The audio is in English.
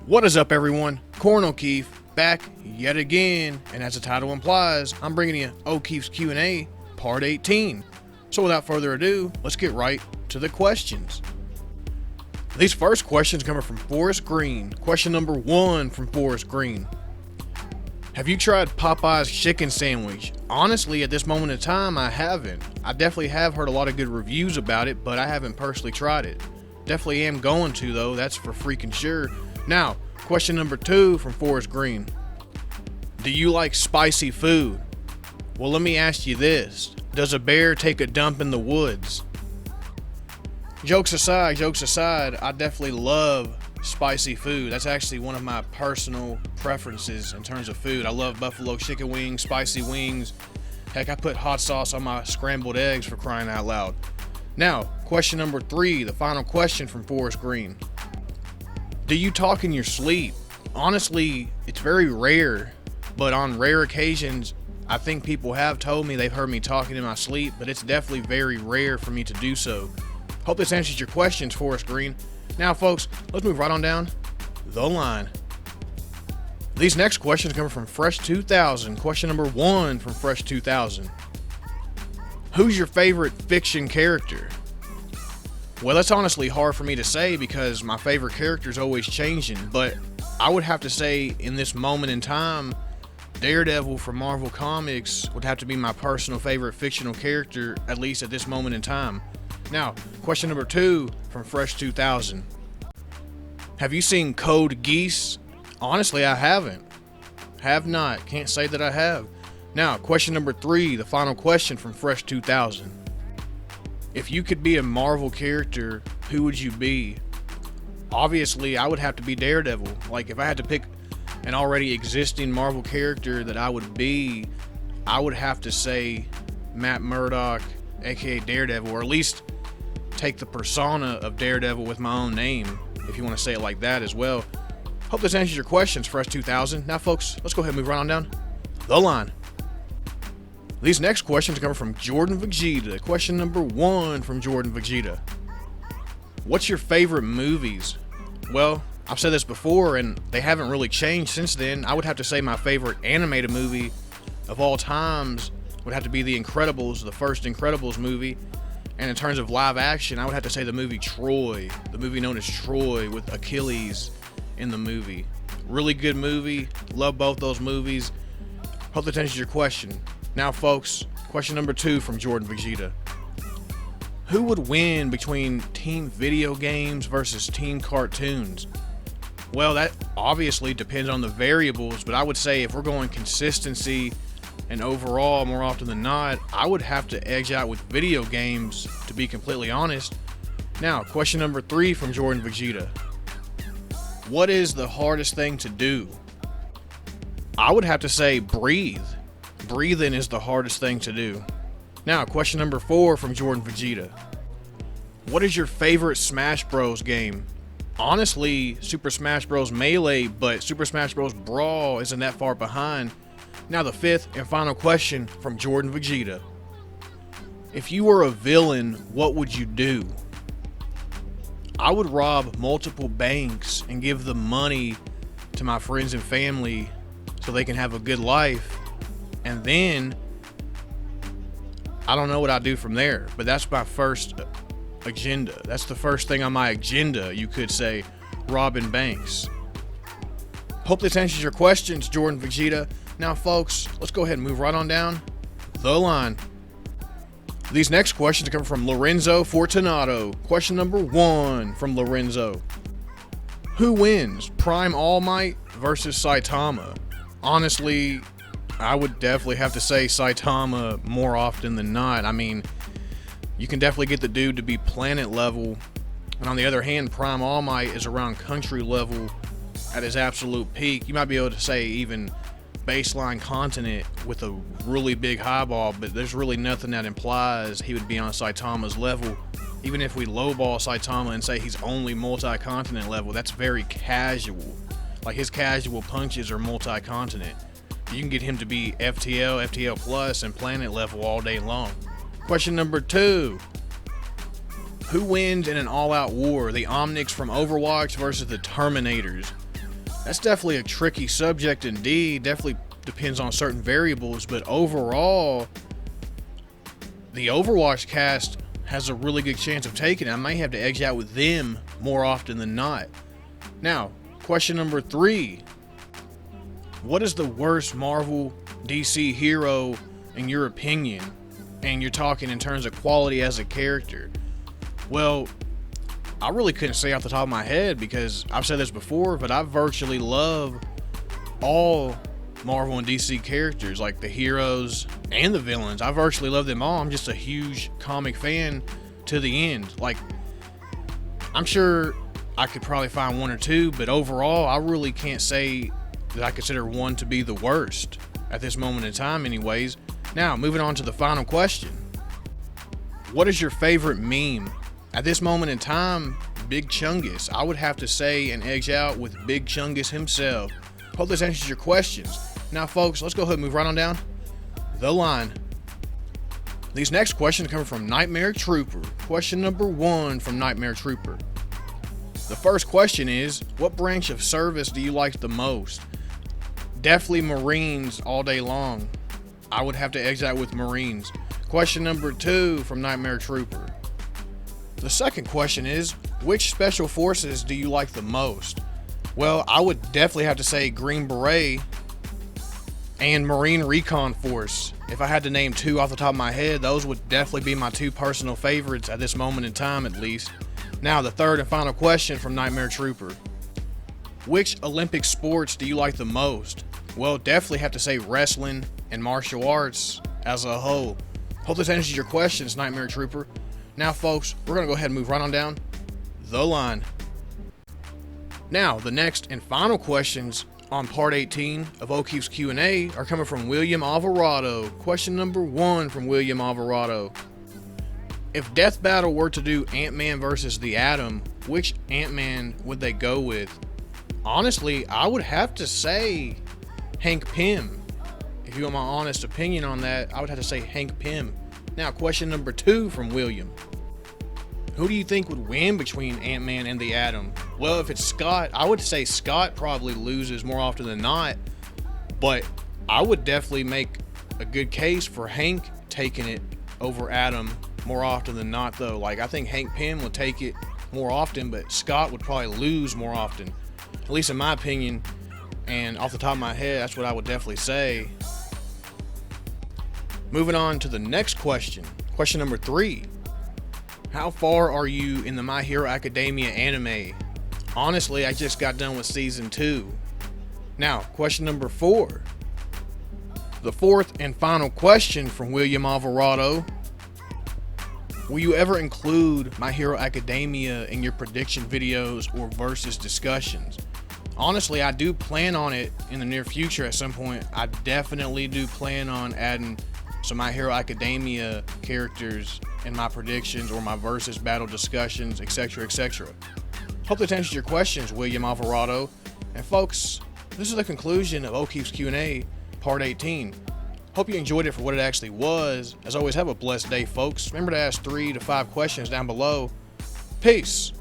What is up, everyone? Corn O'Keefe back yet again, and as the title implies, I'm bringing you O'Keefe's Q&A part 18. So without further ado, let's get right to the questions. These first questions coming from Forrest Green. Question number 1 from Forrest Green. Have you tried Popeye's chicken sandwich? Honestly, at this moment in time, I haven't. I definitely have heard a lot of good reviews about it, but I haven't personally tried it. Definitely am going to, though, that's for freaking sure. Now, question number 2 from Forrest Green. Do you like spicy food? Well, let me ask you this. Does a bear take a dump in the woods? Jokes aside, I definitely love spicy food. That's actually one of my personal preferences in terms of food. I love buffalo chicken wings, spicy wings. Heck, I put hot sauce on my scrambled eggs, for crying out loud. Now, question number 3, the final question from Forrest Green. Do you talk in your sleep? Honestly, it's very rare, but on rare occasions, I think people have told me they've heard me talking in my sleep, but it's definitely very rare for me to do so. Hope this answers your questions, Forrest Green. Now, folks, let's move right on down the line. These next questions come from Fresh 2000. Question number 1 from Fresh 2000. Who's your favorite fiction character? Well, that's honestly hard for me to say because my favorite character is always changing, but I would have to say in this moment in time, Daredevil from Marvel Comics would have to be my personal favorite fictional character, at least at this moment in time. Now, question number 2 from Fresh 2000. Have you seen Code Geass? Honestly, I haven't. Have not. Can't say that I have. Now, question number 3, the final question from Fresh 2000. If you could be a Marvel character, who would you be? Obviously, I would have to be Daredevil. Like, if I had to pick an already existing Marvel character that I would be, I would have to say Matt Murdock, aka Daredevil, or at least take the persona of Daredevil with my own name, if you want to say it like that as well. Hope this answers your questions, Fresh 2000. Now, folks, let's go ahead and move right on down the line. These next questions come from Jordan Vegeta. Question number 1 from Jordan Vegeta. What's your favorite movies? Well, I've said this before, and they haven't really changed since then. I would have to say my favorite animated movie of all times would have to be The Incredibles, the first Incredibles movie. And in terms of live action, I would have to say the movie Troy, the movie known as Troy with Achilles in the movie. Really good movie. Love both those movies. Hope that answers your question. Now, folks, question number 2 from Jordan Vegeta. Who would win between Team Video Games versus Team Cartoons? Well, that obviously depends on the variables, but I would say if we're going consistency and overall, more often than not, I would have to edge out with video games, to be completely honest. Now, question number 3 from Jordan Vegeta. What is the hardest thing to do? I would have to say breathe. Breathing is the hardest thing to do. Now, question number 4 from Jordan Vegeta. What is your favorite Smash Bros game? Honestly, Super Smash Bros Melee, but Super Smash Bros Brawl isn't that far behind. Now, the 5th and final question from Jordan Vegeta. If you were a villain, what would you do? I would rob multiple banks and give the money to my friends and family so they can have a good life. And then, I don't know what I'd do from there, but that's my first agenda. That's the first thing on my agenda, you could say, robbing banks. Hope this answers your questions, Jordan Vegeta. Now, folks, let's go ahead and move right on down the line. These next questions come from Lorenzo Fortunato. Question number 1 from Lorenzo. Who wins, Prime All Might versus Saitama? Honestly, I would definitely have to say Saitama more often than not. I mean, you can definitely get the dude to be planet level, and on the other hand, Prime All Might is around country level at his absolute peak. You might be able to say even baseline continent with a really big highball, but there's really nothing that implies he would be on Saitama's level. Even if we lowball Saitama and say he's only multi-continent level, that's very casual. Like, his casual punches are multi-continent. You can get him to be FTL, FTL Plus, and planet level all day long. Question number 2. Who wins in an all-out war? The Omnics from Overwatch versus the Terminators. That's definitely a tricky subject indeed. Definitely depends on certain variables, but overall, the Overwatch cast has a really good chance of taking it. I might have to edge out with them more often than not. Now, question number 3. What is the worst Marvel DC hero in your opinion? And you're talking in terms of quality as a character. Well, I really couldn't say off the top of my head because I've said this before, but I virtually love all Marvel and DC characters, like the heroes and the villains. I virtually love them all. I'm just a huge comic fan to the end. Like, I'm sure I could probably find one or two, but overall, I really can't say that I consider one to be the worst at this moment in time anyways. Now, moving on to the final question. What is your favorite meme? At this moment in time, Big Chungus. I would have to say and edge out with Big Chungus himself. Hope this answers your questions. Now, folks, let's go ahead and move right on down the line. These next questions come from Nightmare Trooper. Question number 1 from Nightmare Trooper. The first question is, what branch of service do you like the most? Definitely Marines all day long. I would have to edge out with Marines. Question number 2 from Nightmare Trooper. The second question is, which special forces do you like the most? Well, I would definitely have to say Green Beret and Marine Recon Force. If I had to name 2 off the top of my head, those would definitely be my 2 personal favorites at this moment in time at least. Now, the third and final question from Nightmare Trooper. Which Olympic sports do you like the most? Well, definitely have to say wrestling and martial arts as a whole. Hope this answers your questions, Nightmare Trooper. Now, folks, we're going to go ahead and move right on down the line. Now, the next and final questions on part 18 of O'Keefe's Q&A are coming from William Alvarado. Question number 1 from William Alvarado. If Death Battle were to do Ant-Man versus the Atom, which Ant-Man would they go with? Honestly, I would have to say Hank Pym. If you want my honest opinion on that, I would have to say Hank Pym. Now, question number 2 from William. Who do you think would win between Ant-Man and the Atom? Well, if it's Scott, I would say Scott probably loses more often than not, but I would definitely make a good case for Hank taking it over Atom more often than not, though. Like, I think Hank Pym would take it more often, but Scott would probably lose more often, at least in my opinion. And off the top of my head, that's what I would definitely say. Moving on to the next question. Question number 3. How far are you in the My Hero Academia anime? Honestly, I just got done with season 2. Now, question number 4. The fourth and final question from William Alvarado. Will you ever include My Hero Academia in your prediction videos or versus discussions? Honestly, I do plan on it in the near future at some point. I definitely do plan on adding some My Hero Academia characters in my predictions or my versus battle discussions, etc., etc. Hope that answers your questions, William Alvarado. And folks, this is the conclusion of O'Keefe's Q&A, part 18. Hope you enjoyed it for what it actually was. As always, have a blessed day, folks. Remember to ask 3 to 5 questions down below. Peace.